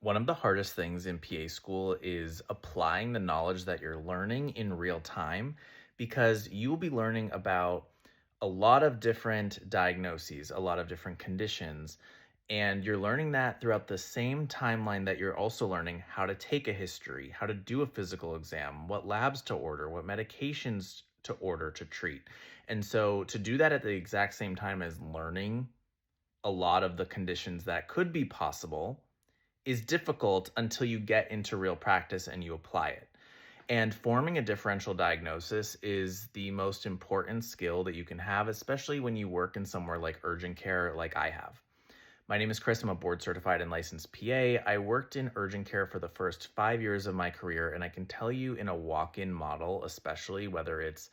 One of the hardest things in PA school is applying the knowledge that you're learning in real time because you will be learning about a lot of different diagnoses, a lot of different conditions, and you're learning that throughout the same timeline that you're also learning how to take a history, how to do a physical exam, what labs to order, what medications to order to treat. And so to do that at the exact same time as learning a lot of the conditions that could be possible is difficult until you get into real practice and you apply it. And forming a differential diagnosis is the most important skill that you can have, especially when you work in somewhere like urgent care, like I have. My name is Chris. I'm a board certified and licensed PA. I worked in urgent care for the first 5 years of my career, and I can tell you in a walk in model, especially whether it's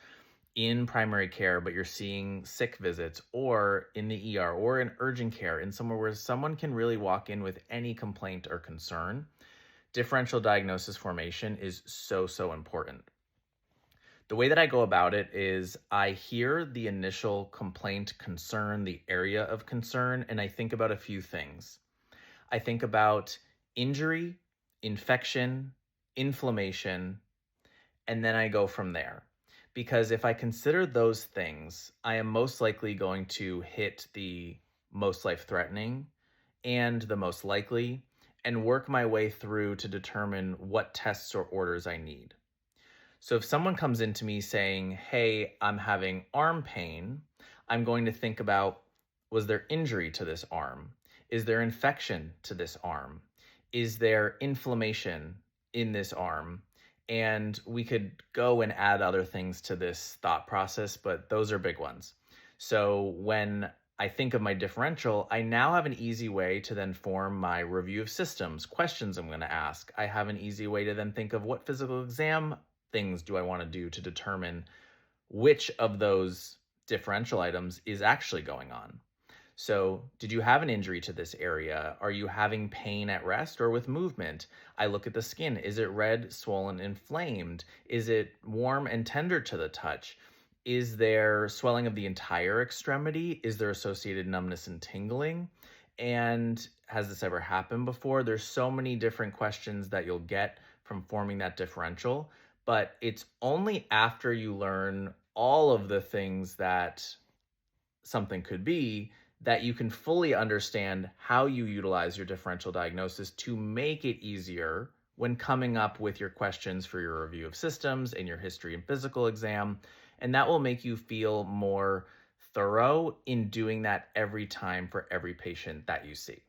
in primary care, but you're seeing sick visits, or in the ER, or in urgent care, in somewhere where someone can really walk in with any complaint or concern, differential diagnosis formation is so important. The way that I go about it is I hear the initial complaint, concern, the area of concern, and I think about a few things. I think about injury, infection, inflammation, and then I go from there. Because if I consider those things, I am most likely going to hit the most life threatening and the most likely and work my way through to determine what tests or orders I need. So if someone comes into me saying, "Hey, I'm having arm pain," I'm going to think about, was there injury to this arm? Is there infection to this arm? Is there inflammation in this arm? And we could go and add other things to this thought process, but those are big ones. So when I think of my differential, I now have an easy way to then form my review of systems, questions I'm going to ask. I have an easy way to then think of what physical exam things do I want to do to determine which of those differential items is actually going on. So, did you have an injury to this area? Are you having pain at rest or with movement? I look at the skin. Is it red, swollen, inflamed? Is it warm and tender to the touch? Is there swelling of the entire extremity? Is there associated numbness and tingling? And has this ever happened before? There's so many different questions that you'll get from forming that differential, but it's only after you learn all of the things that something could be that you can fully understand how you utilize your differential diagnosis to make it easier when coming up with your questions for your review of systems and your history and physical exam. And that will make you feel more thorough in doing that every time for every patient that you see.